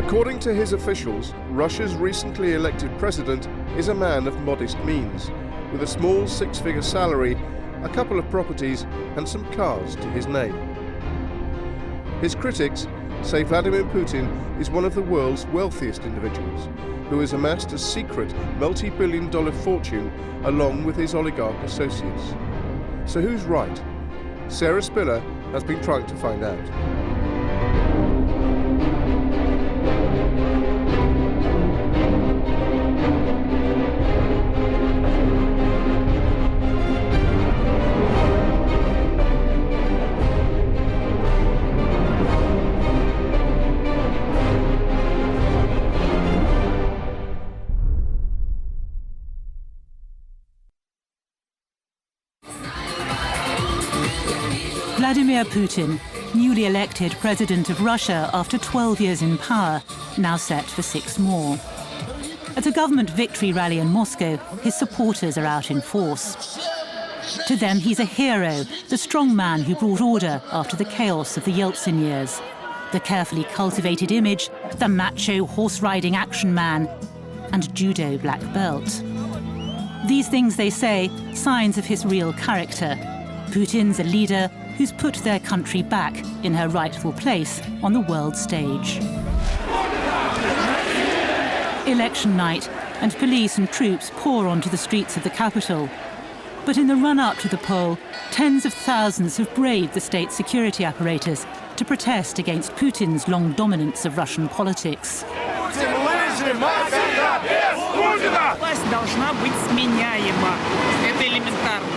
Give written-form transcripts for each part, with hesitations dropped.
According to his officials, Russia's recently elected president is a man of modest means, with a small six-figure salary, a couple of properties and some cars to his name. His critics say Vladimir Putin is one of the world's wealthiest individuals, who has amassed a secret multi-billion-dollar fortune along with his oligarch associates. So who's right? Sarah Spiller has been trying to find out. Vladimir Putin, newly elected president of Russia after 12 years in power, now set for 6 more. At a government victory rally in Moscow, his supporters are out in force. To them, he's a hero, the strong man who brought order after the chaos of the Yeltsin years. The carefully cultivated image, the macho horse-riding action man, and judo black belt. These things, they say, signs of his real character. Putin's a leader who's put their country back in her rightful place on the world stage. Election night, and police and troops pour onto the streets of the capital. But in the run-up to the poll, tens of thousands have braved the state security apparatus to protest against Putin's long dominance of Russian politics. Власть должна быть сменяема. Это элементарно.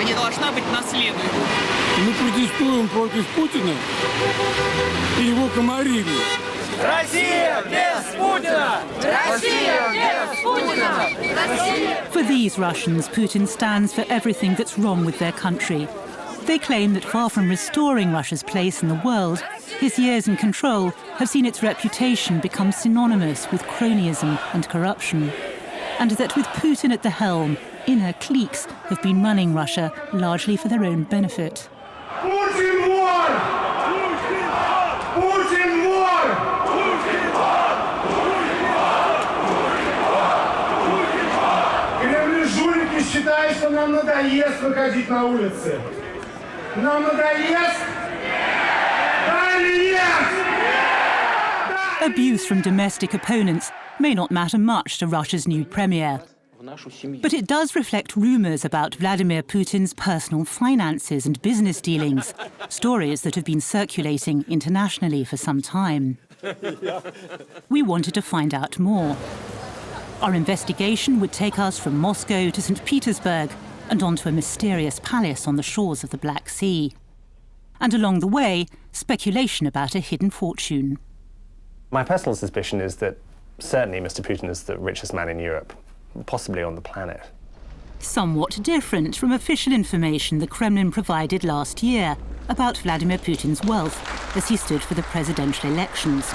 Не должна быть наследуема. Мы протестуем против Путина и его комарили. Россия без Путина! Россия без Путина! Россия! For these Russians, Putin stands for everything that's wrong with their country. They claim that far from restoring Russia's place in the world, his years in control have seen its reputation become synonymous with cronyism and corruption. And that with Putin at the helm, inner cliques have been running Russia largely for their own benefit. Putin won! Putin won! Кремль жулики считают, что нам надоест выходить на улицы. Нам надоест? Да или нет? Abuse from domestic opponents may not matter much to Russia's new premier. But it does reflect rumours about Vladimir Putin's personal finances and business dealings, stories that have been circulating internationally for some time. We wanted to find out more. Our investigation would take us from Moscow to St. Petersburg and onto a mysterious palace on the shores of the Black Sea. And along the way, speculation about a hidden fortune. My personal suspicion is that certainly Mr. Putin is the richest man in Europe, possibly on the planet. Somewhat different from official information the Kremlin provided last year about Vladimir Putin's wealth as he stood for the presidential elections.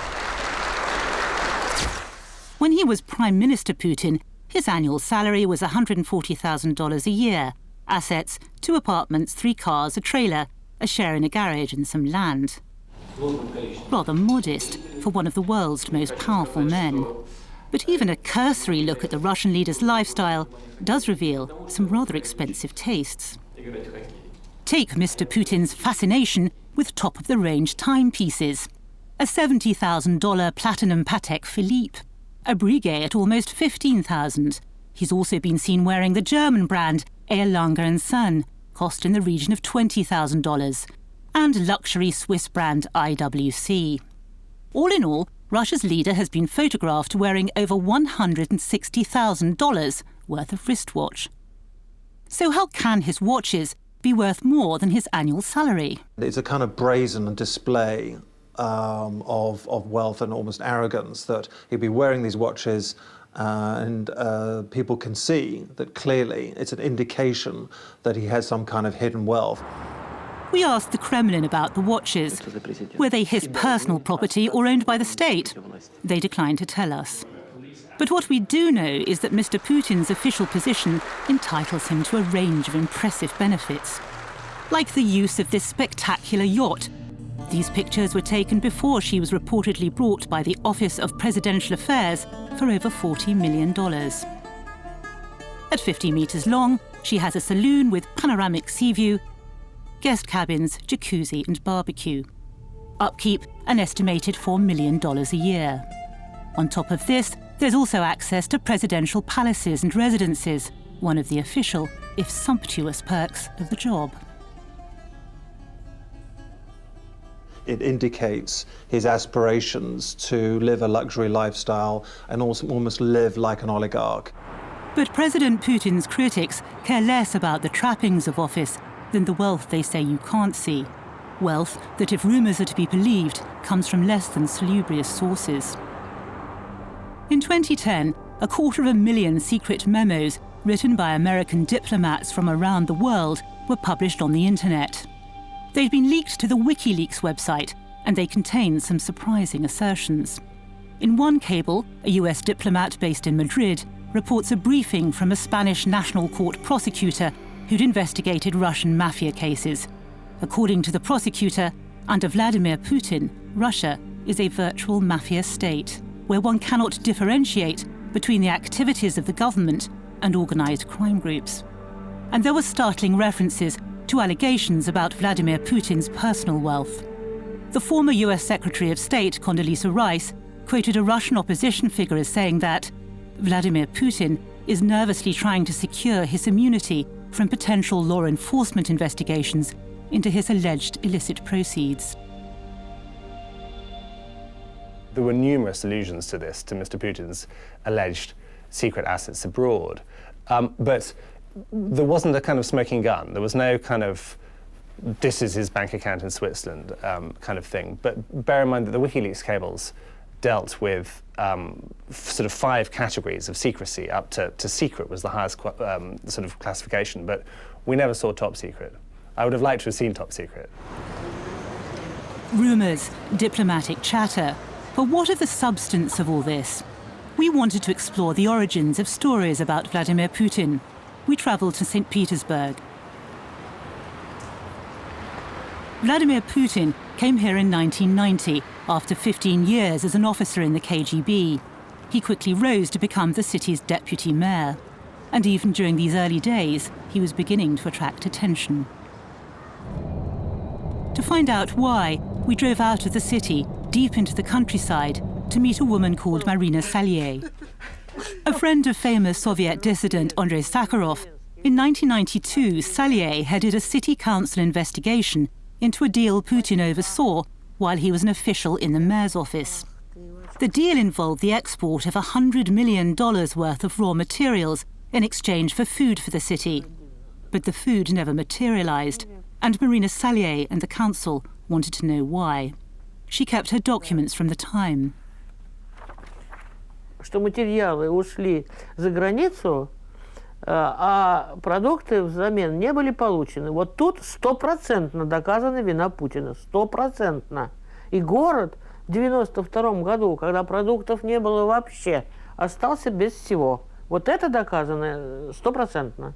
When he was Prime Minister Putin, his annual salary was $140,000 a year, assets, 2 apartments, 3 cars, a trailer, a share in a garage and some land. Rather modest for one of the world's most powerful men. But even a cursory look at the Russian leader's lifestyle does reveal some rather expensive tastes. Take Mr. Putin's fascination with top-of-the-range timepieces. A $70,000 platinum Patek Philippe. A Breguet at almost $15,000. He's also been seen wearing the German brand Erlanger & Son, cost in the region of $20,000. And luxury Swiss brand IWC. All in all, Russia's leader has been photographed wearing over $160,000 worth of wristwatch. So how can his watches be worth more than his annual salary? It's a kind of brazen display of wealth and almost arrogance that he'd be wearing these watches and people can see that clearly it's an indication that he has some kind of hidden wealth. We asked the Kremlin about the watches. Were they his personal property or owned by the state? They declined to tell us. But what we do know is that Mr. Putin's official position entitles him to a range of impressive benefits, like the use of this spectacular yacht, These pictures were taken before she was reportedly brought by the Office of Presidential Affairs for over $40 million. At 50 meters long, she has a saloon with panoramic sea view, guest cabins, jacuzzi and barbecue. Upkeep, an estimated $4 million a year. On top of this, there's also access to presidential palaces and residences, one of the official, if sumptuous, perks of the job. It indicates his aspirations to live a luxury lifestyle and also almost live like an oligarch. But President Putin's critics care less about the trappings of office than the wealth they say you can't see. Wealth that, if rumours are to be believed, comes from less than salubrious sources. In 2010, 250,000 secret memos written by American diplomats from around the world were published on the internet. They'd been leaked to the WikiLeaks website, and they contained some surprising assertions. In one cable, a US diplomat based in Madrid reports a briefing from a Spanish National Court prosecutor who'd investigated Russian mafia cases. According to the prosecutor, under Vladimir Putin, Russia is a virtual mafia state, where one cannot differentiate between the activities of the government and organised crime groups. And there were startling references to allegations about Vladimir Putin's personal wealth. The former US Secretary of State, Condoleezza Rice, quoted a Russian opposition figure as saying that Vladimir Putin is nervously trying to secure his immunity from potential law enforcement investigations into his alleged illicit proceeds. There were numerous allusions to this, to Mr. Putin's alleged secret assets abroad. But there wasn't a kind of smoking gun. There was no kind of, this is his bank account in Switzerland kind of thing. But bear in mind that the WikiLeaks cables dealt with sort of 5 categories of secrecy. Up to secret was the highest sort of classification, but we never saw top secret. I would have liked to have seen top secret. Rumours, diplomatic chatter. But what of the substance of all this? We wanted to explore the origins of stories about Vladimir Putin. We travelled to St. Petersburg. Vladimir Putin came here in 1990, after 15 years as an officer in the KGB. He quickly rose to become the city's deputy mayor. And even during these early days, he was beginning to attract attention. To find out why, we drove out of the city, deep into the countryside, to meet a woman called Marina Salier. A friend of famous Soviet dissident Andrei Sakharov, in 1992, Salier headed a city council investigation into a deal Putin oversaw while he was an official in the mayor's office. The deal involved the export of $100 million worth of raw materials in exchange for food for the city. But the food never materialized, and Marina Salier and the council wanted to know why. She kept her documents from the time. Что материалы ушли за границу, а продукты взамен не были получены. Вот тут 100% доказана вина Путина. 100%. И город в 92 году, когда продуктов не было вообще, остался без всего. Вот это доказано 100%.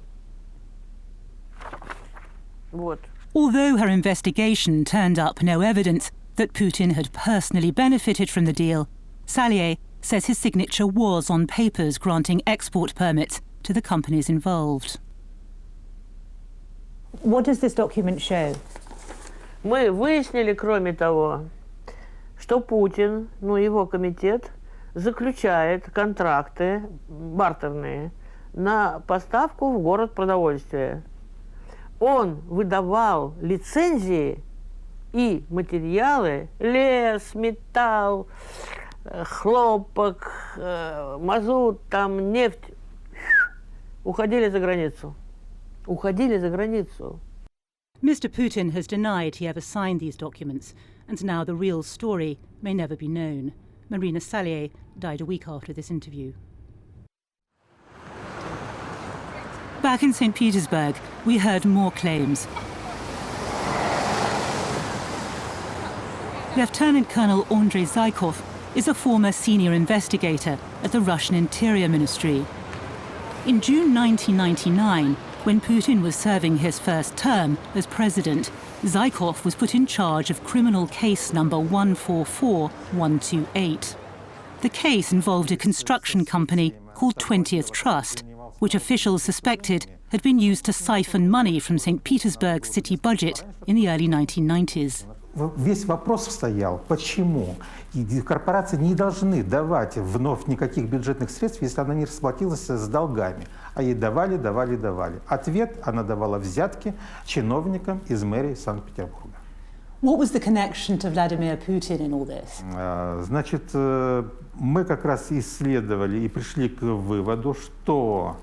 Вот. Although her investigation turned up no evidence that Putin had personally benefited from the deal, Salier says his signature was on papers granting export permits to the companies involved. What does this document show? Мы выяснили, кроме того, что Путин, его комитет, заключает контракты бартерные на поставку в город продовольствия. Он выдавал лицензии и материалы, лес, металл, хлопок, мазут, там, нефть, уходили за границу. Уходили за границу. Mr. Putin has denied he ever signed these documents, and now the real story may never be known. Marina Salier died a week after this interview. Back in St. Petersburg, we heard more claims. Lieutenant Colonel Andrei Zykov is a former senior investigator at the Russian Interior Ministry. In June 1999, when Putin was serving his first term as president, Zykov was put in charge of criminal case number 144128. The case involved a construction company called 20th Trust, which officials suspected had been used to siphon money from St. Petersburg's city budget in the early 1990s. Весь вопрос стоял, почему корпорации не должны давать вновь никаких бюджетных средств, если она не расплатилась с долгами. А ей давали. Ответ: она давала взятки чиновникам из мэрии Санкт-Петербурга. What was the connection to Vladimir Putin in all this? Значит, мы как раз исследовали и пришли к выводу, что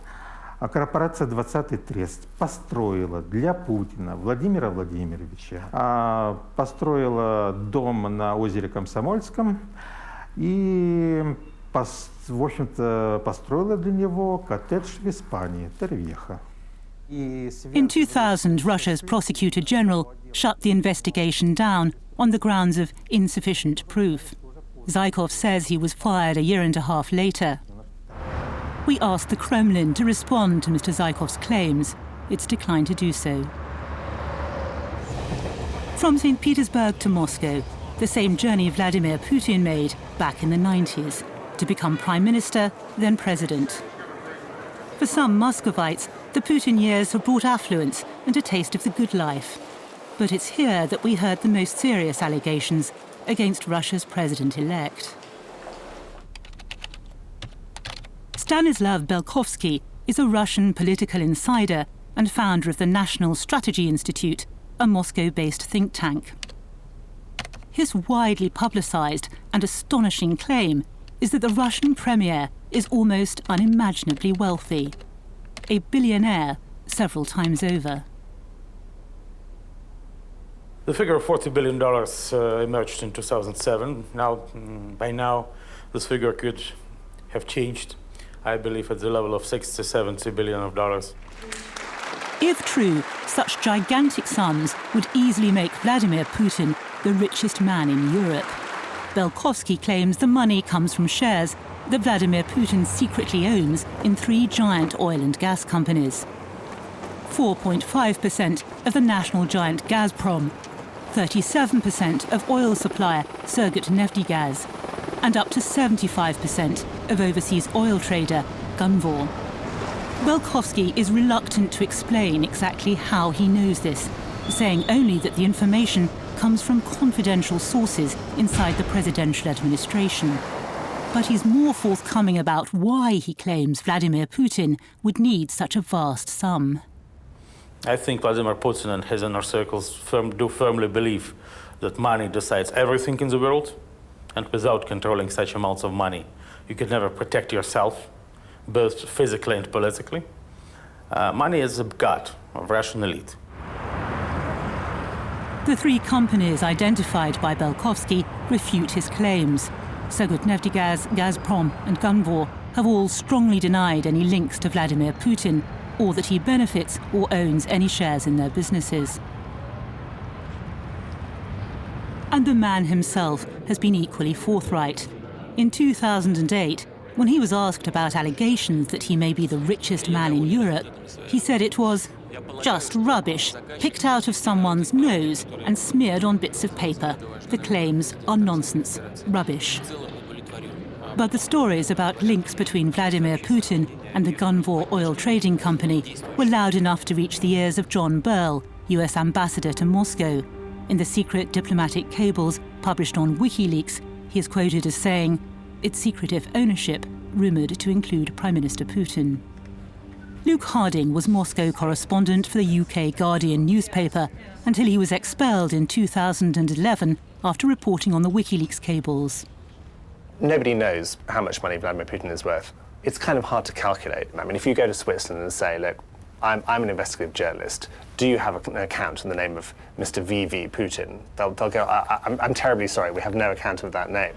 корпорация «20-й трест» построила для Путина, Владимира Владимировича, построила дом на озере Комсомольском и, в общем-то, построила для него коттедж в Испании, Торревьеха. In 2000, Russia's Prosecutor General shut the investigation down on the grounds of insufficient proof. Zykov says he was fired a year and a half later. We asked the Kremlin to respond to Mr. Zykov's claims. It's declined to do so. From St. Petersburg to Moscow, the same journey Vladimir Putin made back in the 90s, to become Prime Minister, then President. For some Muscovites, the Putin years have brought affluence and a taste of the good life. But it's here that we heard the most serious allegations against Russia's president-elect. Stanislav Belkovsky is a Russian political insider and founder of the National Strategy Institute, a Moscow-based think tank. His widely publicized and astonishing claim is that the Russian premier is almost unimaginably wealthy, a billionaire several times over. The figure of $40 billion emerged in 2007. By now, this figure could have changed, I believe, at the level of $60–70 billion. If true, such gigantic sums would easily make Vladimir Putin the richest man in Europe. Belkovsky claims the money comes from shares that Vladimir Putin secretly owns in 3 giant oil and gas companies. 4.5% of the national giant Gazprom, 37% of oil supplier Surgutneftegaz, and up to 75% of overseas oil trader Gunvor. Belkovsky is reluctant to explain exactly how he knows this, saying only that the information comes from confidential sources inside the presidential administration. But he's more forthcoming about why he claims Vladimir Putin would need such a vast sum. I think Vladimir Putin and his inner circles do firmly believe that money decides everything in the world, and without controlling such amounts of money, you can never protect yourself, both physically and politically. Money is the god of Russian elite. The 3 companies identified by Belkovsky refute his claims. Surgutneftegaz, Gazprom and Gunvor have all strongly denied any links to Vladimir Putin, or that he benefits or owns any shares in their businesses. And the man himself has been equally forthright. In 2008, when he was asked about allegations that he may be the richest man in Europe, he said it was just rubbish, picked out of someone's nose and smeared on bits of paper. The claims are nonsense, rubbish. But the stories about links between Vladimir Putin and the Gunvor oil trading company were loud enough to reach the ears of John Burl, US ambassador to Moscow. In the secret diplomatic cables published on WikiLeaks, he is quoted as saying, "It's secretive ownership, rumoured to include Prime Minister Putin." Luke Harding was Moscow correspondent for the UK Guardian newspaper until he was expelled in 2011 after reporting on the WikiLeaks cables. Nobody knows how much money Vladimir Putin is worth. It's kind of hard to calculate. I mean, if you go to Switzerland and say, look, I'm an investigative journalist, do you have an account in the name of Mr. VV Putin? They'll go, I'm terribly sorry, we have no account of that name.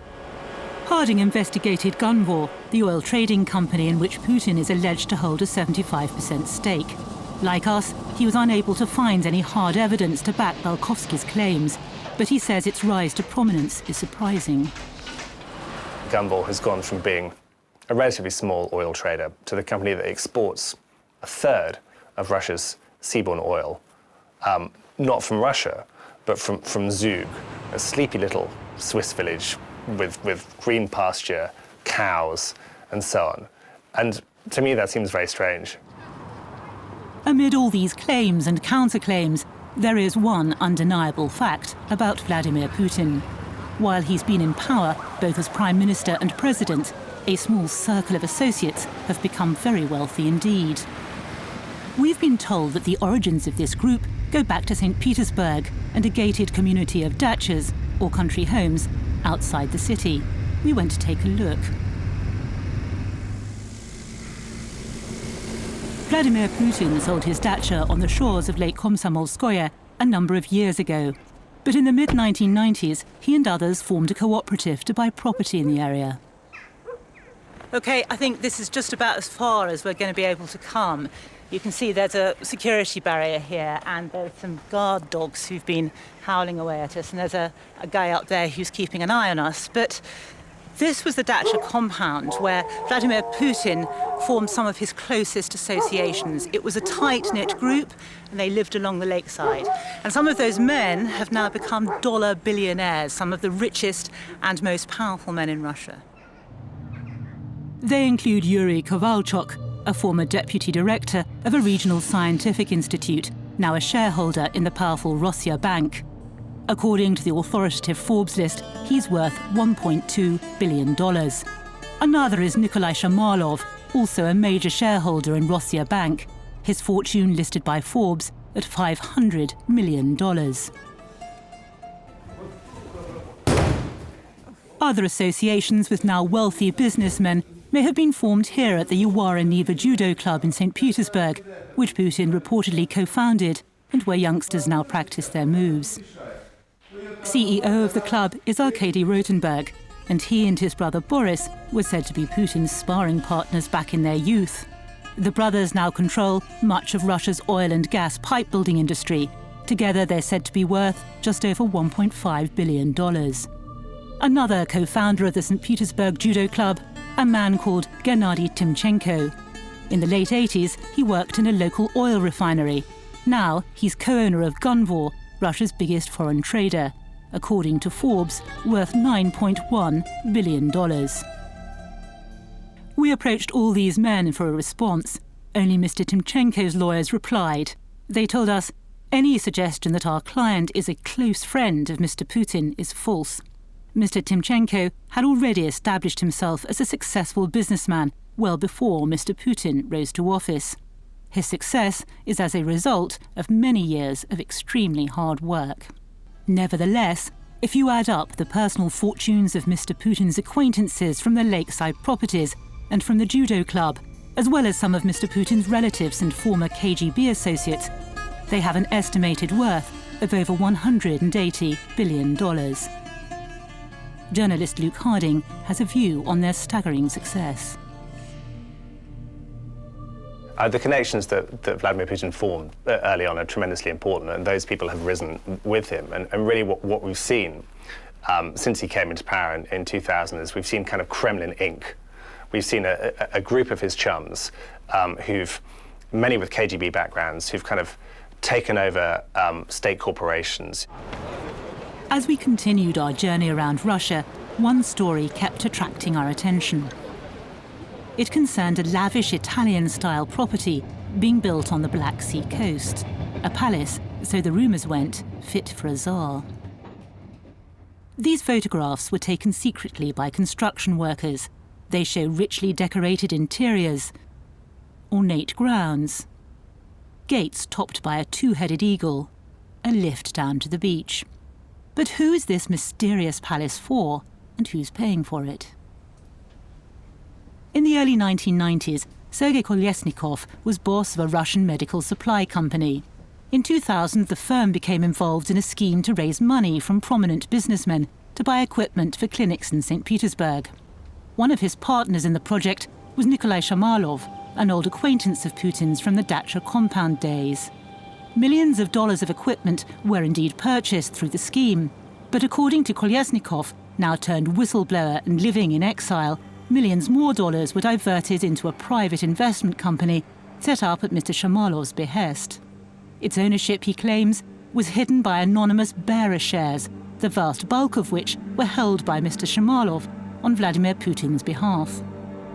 Harding investigated Gunvor, the oil trading company in which Putin is alleged to hold a 75% stake. Like us, he was unable to find any hard evidence to back Belkovsky's claims, but he says its rise to prominence is surprising. Gunvor has gone from being a relatively small oil trader to the company that exports a third of Russia's seaborne oil, not from Russia, but from Zug, a sleepy little Swiss village with green pasture, cows, and so on. And to me, that seems very strange. Amid all these claims and counterclaims, there is one undeniable fact about Vladimir Putin. While he's been in power, both as Prime Minister and President, a small circle of associates have become very wealthy indeed. We've been told that the origins of this group go back to St. Petersburg and a gated community of dachas, or country homes, outside the city. We went to take a look. Vladimir Putin sold his dacha on the shores of Lake Komsomolskoye a number of years ago. But in the mid-1990s, he and others formed a cooperative to buy property in the area. OK, I think this is just about as far as we're going to be able to come. You can see there's a security barrier here, and there's some guard dogs who've been howling away at us, and there's a guy up there who's keeping an eye on us. But this was the dacha compound where Vladimir Putin formed some of his closest associations. It was a tight-knit group, and they lived along the lakeside. And some of those men have now become dollar billionaires, some of the richest and most powerful men in Russia. They include Yuri Kovalchuk, a former deputy director of a regional scientific institute, now a shareholder in the powerful Rossiya Bank. According to the authoritative Forbes list, he's worth $1.2 billion. Another is Nikolai Shamalov, also a major shareholder in Rossiya Bank, his fortune listed by Forbes at $500 million. Other associations with now wealthy businessmen may have been formed here at the Yawara Niva Judo Club in St. Petersburg, which Putin reportedly co-founded, and where youngsters now practice their moves. CEO of the club is Arkady Rotenberg, and he and his brother Boris were said to be Putin's sparring partners back in their youth. The brothers now control much of Russia's oil and gas pipe building industry. Together they're said to be worth just over $1.5 billion. Another co-founder of the St. Petersburg Judo Club, a man called Gennady Timchenko. In the late 80s, he worked in a local oil refinery. Now he's co-owner of Gunvor, Russia's biggest foreign trader, according to Forbes, worth $9.1 billion. We approached all these men for a response. Only Mr. Timchenko's lawyers replied. They told us, any suggestion that our client is a close friend of Mr. Putin is false. Mr. Timchenko had already established himself as a successful businessman well before Mr. Putin rose to office. His success is as a result of many years of extremely hard work. Nevertheless, if you add up the personal fortunes of Mr. Putin's acquaintances from the lakeside properties and from the judo club, as well as some of Mr. Putin's relatives and former KGB associates, they have an estimated worth of over $180 billion. Journalist Luke Harding has a view on their staggering success. The connections that Vladimir Putin formed early on are tremendously important, and those people have risen with him. And really what we've seen since he came into power in 2000 is we've seen kind of Kremlin Inc. We've seen a group of his chums many with KGB backgrounds, who've kind of taken over state corporations. As we continued our journey around Russia, one story kept attracting our attention. It concerned a lavish Italian-style property being built on the Black Sea coast. A palace, so the rumours went, fit for a tsar. These photographs were taken secretly by construction workers. They show richly decorated interiors, ornate grounds, gates topped by a two-headed eagle, a lift down to the beach. But who is this mysterious palace for, and who's paying for it? In the early 1990s, Sergei Kolesnikov was boss of a Russian medical supply company. In 2000, the firm became involved in a scheme to raise money from prominent businessmen to buy equipment for clinics in St. Petersburg. One of his partners in the project was Nikolai Shamalov, an old acquaintance of Putin's from the dacha compound days. Millions of dollars of equipment were indeed purchased through the scheme. But according to Kolesnikov, now turned whistleblower and living in exile, millions more dollars were diverted into a private investment company set up at Mr. Shamalov's behest. Its ownership, he claims, was hidden by anonymous bearer shares, the vast bulk of which were held by Mr. Shamalov on Vladimir Putin's behalf.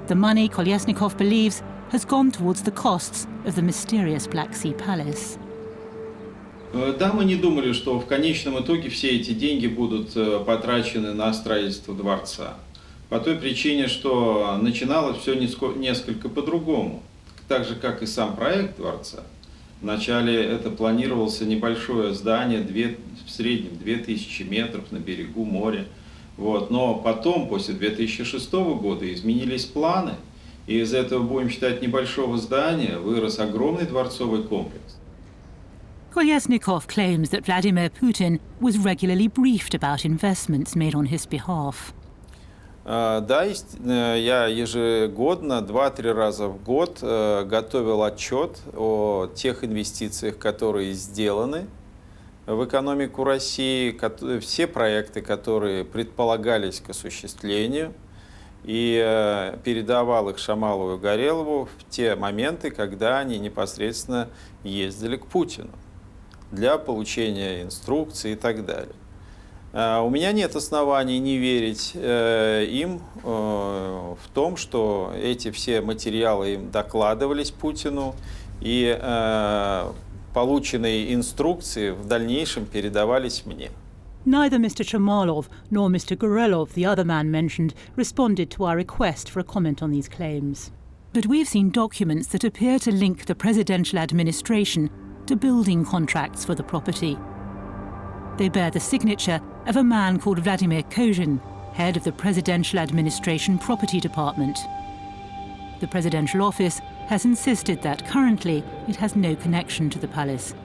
The money, Kolesnikov believes, has gone towards the costs of the mysterious Black Sea Palace. Да, мы не думали, что в конечном итоге все эти деньги будут потрачены на строительство дворца. По той причине, что начиналось все несколько по-другому. Так же, как и сам проект дворца. Вначале это планировался небольшое здание, в среднем 2000 метров на берегу моря. Вот. Но потом, после 2006 года, изменились планы. И из этого, будем считать, небольшого здания вырос огромный дворцовый комплекс. Kolesnikov claims that Vladimir Putin was regularly briefed about investments made on his behalf. Да, я ежегодно, 2-3 раза в год готовил отчет о тех инвестициях, которые сделаны в экономику России, все проекты, которые предполагались к осуществлению, и передавал их Шамалову и Горелову в те моменты, когда они непосредственно ездили к Путину для получения инструкций и так далее. У меня нет оснований не верить им в том, что эти все материалы им докладывались Путину, и полученные инструкции в дальнейшем передавались мне. Neither Mr. Shamalov nor Mr. Gorelov, the other man mentioned, responded to our request for a comment on these claims. But we've seen documents that appear to link the presidential administration to building contracts for the property. They bear the signature of a man called Vladimir Kozhin, head of the Presidential Administration Property Department. The presidential office has insisted that currently it has no connection to the palace.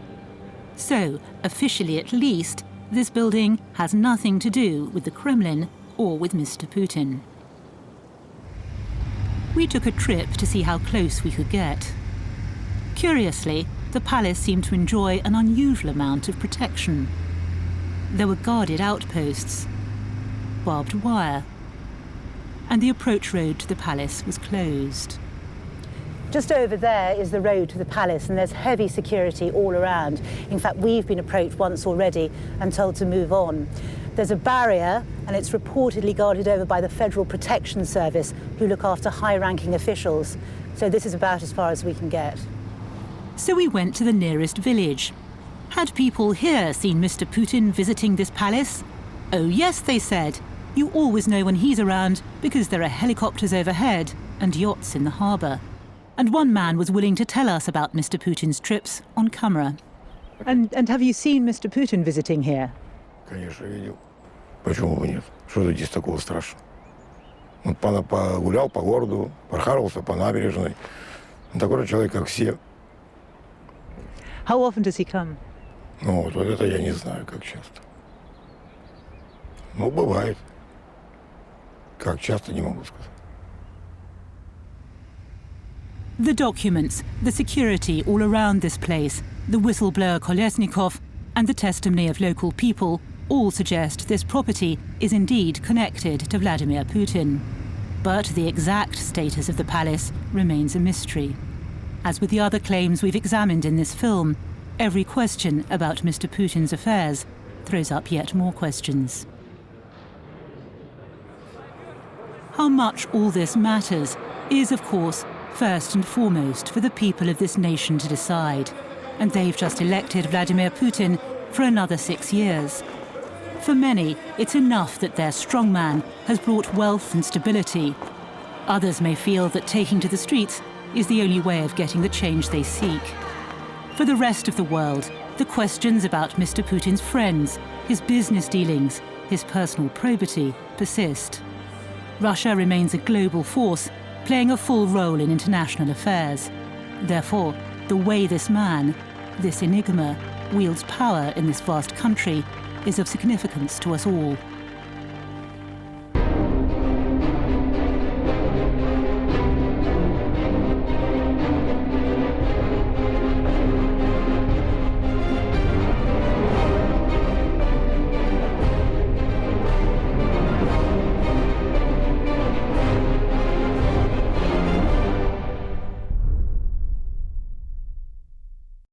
So, officially at least, this building has nothing to do with the Kremlin or with Mr. Putin. We took a trip to see how close we could get. Curiously, the palace seemed to enjoy an unusual amount of protection. There were guarded outposts, barbed wire, and the approach road to the palace was closed. Just over there is the road to the palace, and there's heavy security all around. In fact, we've been approached once already and told to move on. There's a barrier, and it's reportedly guarded over by the Federal Protection Service, who look after high-ranking officials. So this is about as far as we can get. So we went to the nearest village. Had people here seen Mr. Putin visiting this palace? Oh yes, they said. You always know when he's around because there are helicopters overhead and yachts in the harbour. And one man was willing to tell us about Mr. Putin's trips on camera. And have you seen Mr. Putin visiting here? Конечно, видел. Почему бы нет? Что тут здесь такого страшного? Он погулял по городу, прохаживался по набережной. Он такой же человек, как все. How often does he come? Ну, вот это я не знаю, как часто. Ну, бывает. Как часто, не могу сказать. The documents, the security all around this place, the whistleblower Kolesnikov, and the testimony of local people all suggest this property is indeed connected to Vladimir Putin. But the exact status of the palace remains a mystery. As with the other claims we've examined in this film, every question about Mr. Putin's affairs throws up yet more questions. How much all this matters is, of course, first and foremost for the people of this nation to decide. And they've just elected Vladimir Putin for another 6 years. For many, it's enough that their strongman has brought wealth and stability. Others may feel that taking to the streets is the only way of getting the change they seek. For the rest of the world, the questions about Mr. Putin's friends, his business dealings, his personal probity persist. Russia remains a global force, playing a full role in international affairs. Therefore, the way this man, this enigma, wields power in this vast country is of significance to us all.